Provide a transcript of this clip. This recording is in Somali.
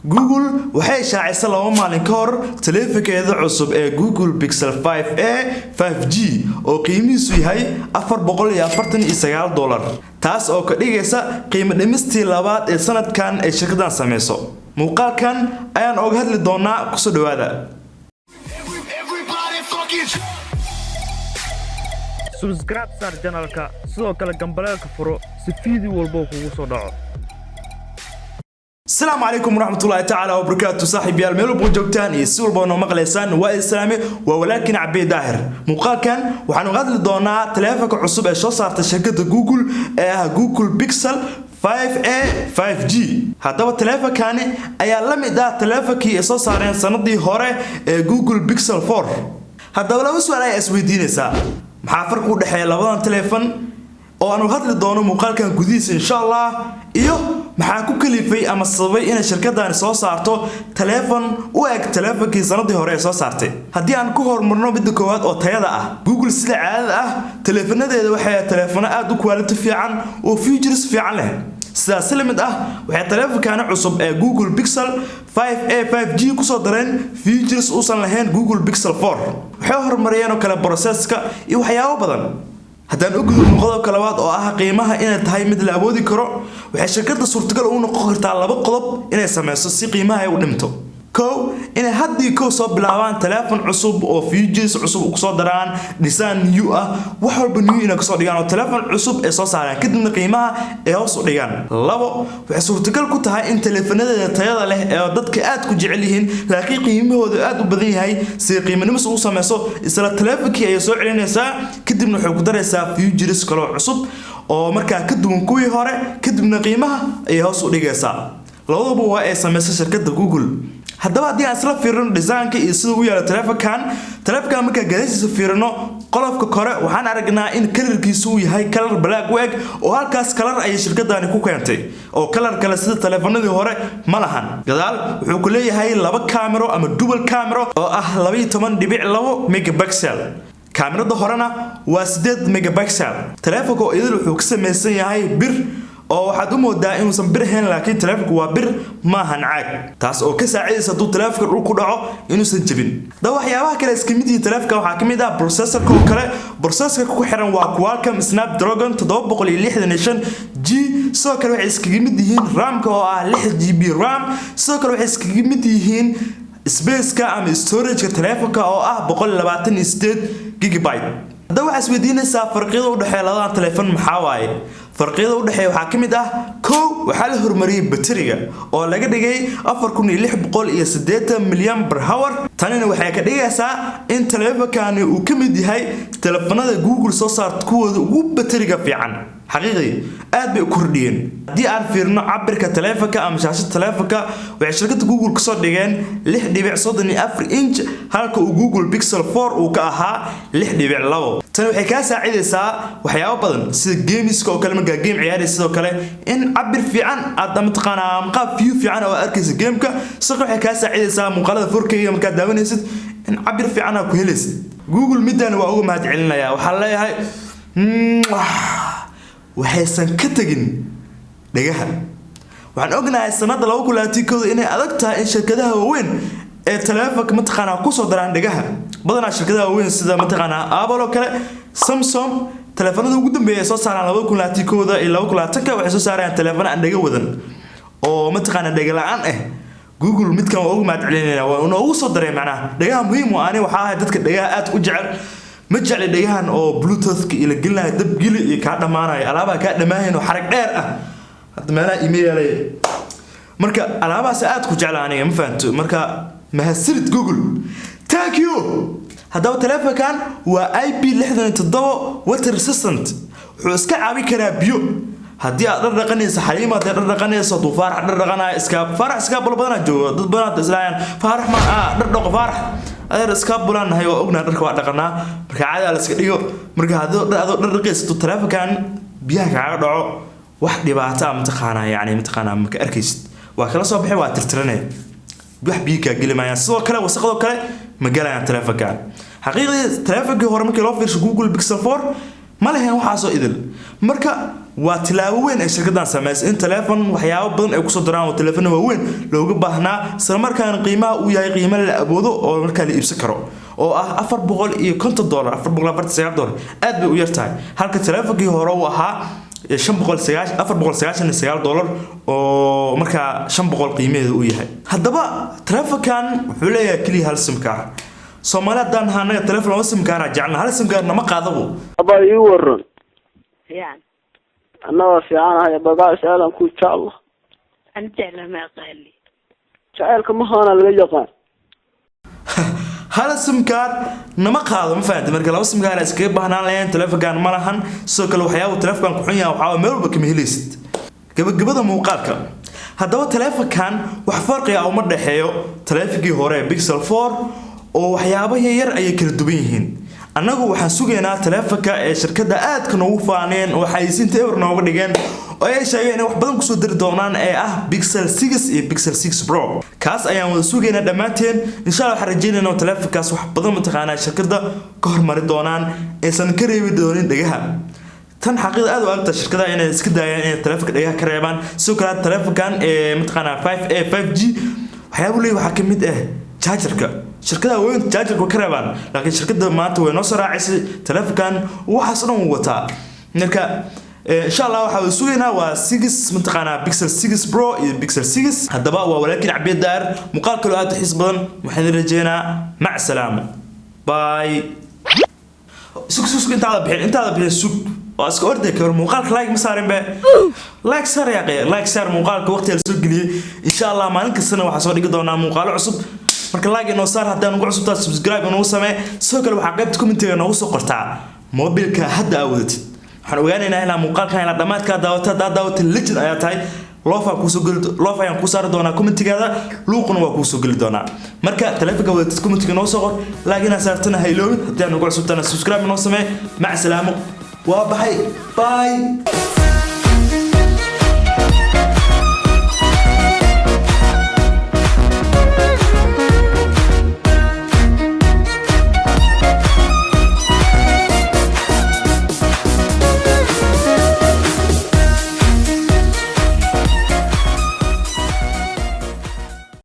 Google waxay shaacisay laba maalin ka hor taleefankeeda cusub ee Google Pixel 5a 5G oo qiimihiisu yahay $449 taas oo ka dhigaysa qiimo dhimistii labaad ee sanadkan ay shirkaddan sameeyso. Muuqaalkan ayaan uga hadli doonaa ku soo dhawaada. subscribe sar channelka sidoo kale gambaleelka furo si fiidii walba kugu soo dhaco. السلام عليكم ورحمة الله تعالى وبركاته صاحبي الميلو بوجوكتان يسول بونو مقليسان وإسلامي ولكن عبي داهر مقال كان وحنو غادل دونا تلافك عصوب شو صارت شركة جوجل جوجل بيكسل 5a 5G هذا التلافك كان أي لم دا تلافك يسوس صارين سندي هوري جوجل بيكسل 4 هذا ولا بس ولا اسودين سا محافر كود حيل لبضان تلفون oo aanu hadli doono muuqaalkan gudihiisa insha Allah iyo maxaa ku kalifay ama sababay in shirkaddan soo saarto telefoon u eg telefonkii sanadii hore soo saartay. Haddii aan ku hormarno mid koowaad oo tayada ah, Google sida caadada ah teleefanadeeda waxay telefoon aad u quality fiican oo features fiican leh. sidaas la mid ah waxay telefoonkan cusub ee Google Pixel 5a 5G ku soo dareen features uusan lahayn Google Pixel 4 waxay horumariyeen oo kala processka iyo waxyaabo badan. haddaan u gudubno qodobka labaad oo ah qiimaha inay tahay mid la awoodi karo waxay shirkadda suurtagal u noqon kartaa laba qodob inay sameyso si qiimaha ay u dhimto. kow inay haddii koo soo bilaabaan telefoon cusub oo features cusub ku soo daraan design new ah wax walba new inay soo dhigaan oo telefoon cusub ay soo saaraan kadibna qiimaha ay hoos u dhigaan. labo waxay suurtagal ku tahay in teleefanadeeda tayada leh ee dadka aad ku jecel yihiin laakiin qiimahoodu aad u badan yahay si qiimanimo uu sameyso isla telefoonkii ay soo celinaysaa kadibna waxay ku daraysaa features kale cusub oo markaa ka duwan kuwii hore kadibna qiimaha ay hoos u dhigaysaa. labaduba waa ay sameysay shirkadda Google. haddaba haddii aan isla fiirino design-ka iyo sida uu yaalo telefoonkan marka gadaashiisa fiirino qolofka kore waxaan aragnaa in kalarkiisu uu yahay kalar black wag oo halkaas kalar ay shirkadani ku keentay oo kalar kale sida telefoonadii hore ma lahan. gadaal wuxuu ku leeyahay laba camera ama dual camera oo ah 12.2 megapixel. kaamirada horena waa 8 megapixel. telefoonka idil wuxuu ka samaysan yahay bir oo waxaad u moodaa inuusan bir ahayn laakiin telefoonku waa bir maahan caag taas oo ka saacidaysa hadduu telefoonka dhul ku dhaco inuusan jabin. waxyaabaha kale iska mid yihiin telefoonka waxaa ka mid ah processorka oo kale. processorka ku xiran waa Qualcomm Snapdragon 765G. sidoo kale waxay iskaga mid yihiin RAM-ka oo ah 6GB RAM. sidoo kale waxay iskaga mid yihiin space-ka ama storage-ka telefoonka oo ah 128GB. haddaba waxaad isweydiinaysaa farqiyada u dhexeeya labadan telefoon maxaa waaye. farqiyada u dhexeeya waxaa ka mid ah kow waxaa la horumariyay bateriga oo laga dhigay 4680 mAh. tanina waxay ka dhigaysaa in telefoonkan uu ka mid yahay telefoonada Google soo saarto kuwooda ugu bateriga fiican. xaqiiqdii aad bay u kordhiyeen. haddii aan fiirno cabirka telefoonka ama shaashada telefoonka waxay shirkadda Google ka soo dhigeen 6.34 inch halka uu Google Pixel 4 uu ka ahaa 6.2. tan waxay ka saacidaysaa waxyaabo badan sida gameska oo kale marka game ciyaaraysa sidoo kale in cabir fiican aad taqaanaa qaab view fiican oo arkaysa gameka sidoo kale waxay ka saacidaysaa muuqaalada 4K marka daawanaysid in cabir fiican aad ku helaysid. Google middan waa uga mahad celinayaa waxaa leeyahay waxaysan ka tagin dhagaha. waxaan ognahay sanada 2020 inay adag tahay in shirkadaha waaweyn ee telefoonka mataqaanaa ku soo daraan dhagaha. badanaa shirkadaha waaweyn sida mataqaanaa Apple oo kale Samsung telefoonada ugu dambeeyay soo saaraan 2020 iyo 2020 waxay soo saaraan telefoon aan dhaga wadan oo mataqaanaa dhaga la'aan ah. Google midkan waa ugu mahad celinayna waa inuu ugu soo daray macnaha dhagaha muhiim u ah waxa ay dadka dhagaha aad u jecel ma jecel dhagahan oo bluetooth-ka ila gelinayo dab gili iyo ka dhamaanayo alaabaha ka dhamaahayno xarag dheer ah. hadda meelaha email marka alaabahaas aad ku jecel aniga ma fahanto marka mahadsanid Google. thank you. haddaba telefoonkan waa IP67 water resistant wuxuu iska caawin karaa biyo. haddii aad dhaqanayso xaliima aad dhaqanayso dufaar dhaqanaya iska farax iska badan joogo dad badan islaayaan farax ma dhaqo farax adeer iska bulan hay oo ogna dharka waa dhaqanaa marka caadi la iska dhigo marka hadoo dhaqaysto telefoonkan biyaha kaaga dhaco wax dhibaato ah mataqaanaa marka arkaysid waa kala soo bixi waa tirtiranay wax biyo ka gelimayaan sidoo kale wasaqdo kale ma galayaan telefoonkan. xaqiiqdii telefoonka hore markii loo fiirsho Google Pixel 4 ma lahayn waxa soo idil marka waa tilaabo weyn ee shirkaddan sameysay in telefoon waxyaabo badan ay ku soo daraan oo telefoon waaweyn looga baahnaa isla markaana qiimaha uu yahay qiimo la awoodo oo markaa la iibsan karo oo ah $450 $449 aad bay u yartahay halka telefoonkii hore uu ahaa $499 oo markaa 500 qiimaheedu uu yahay haddaba telefoonkan wuxuu leeyahay kaliya hal sim card Soomaalidan hanaga telefoon oo sim card jeclna hal sim card nama qaadabo aba ii waran يعني أنا وفيعان هاي بقى سألهم كل شاء الله أنت ما قال لي شعيركم مهانا اللي يقان hal sim card nama qaado ma fahanti marka laba sim card iska baahnaan leen telefoonkan ma lahan soo kale waxyaabo telefoonkan ku xun yahay waxa meel walba kama helaysid gabagabada muuqaalka haddaba telefoonkan wax farqi ah uma dhaxeeyo telefoonkii hore Pixel 4 oo waxyaabo yar ay kala duwan yihiin anagu waxaan sugeynaa telefoonka ee shirkadda aadka noogu faaneen oo xayisiinta ever nooga dhigeen oo ay sheegeen wax badan ku soo diri doonaan ee ah Pixel 6 iyo Pixel 6 Pro kaas ayaan wada sugeynaa dhammaanteen insha Allah waxaan rajeynaynaa telefoonkaas wax badan mataqaanaa shirkadda ka hormari doonaan aysan ka reebi doonin dhagaha tan xaqiiqda aad u agta shirkadda inay iska daayaan in telefoonka dhagaha ka reebaan sidoo kale telefoonkan ee mataqaanaa 5A 5G waxyaabo leeyahay waxa ka mid ah chargerka shirkadda weyn chargerka ka reebaan laakiin shirkadda maanta way noo soo raacisay telefoonkan waxaas dhan uu wataa marka insha Allah waxa sugeynaa waa 6 mataqaanaa Pixel 6 Pro iyo Pixel 6 haddaba waa walaakin Cabdi Daar muuqaal kale aad xiis badan waxaan rajeynaa mac salaamo bye sug intaada bixin sug واسك أردك المقال لايك مسارين به لايك سار يا قي لايك سار مقال كوقت السوق لي إن شاء الله ما نك السنة وحصل يقدرنا مقال عصب مرك لايك إنه صار حتى نقول عصب سبسكرايب إنه سمع سوق لو حقبتكم أنت إنه وصل قرطع موبيلك هدا أودت حنوجاني هنا مقال كان على دمات كذا داوت اللجن آياتي لوفا كوسو قلت لوفا يان كوسار دونا كومنتي كذا لوقنا وكوسو قلت دونا مركا تلفق أودت كومنتي كنا وصل لاقينا صارتنا هيلوي حتى نقول عصب تنا سبسكرايب إنه سمع مع السلامة وباي باي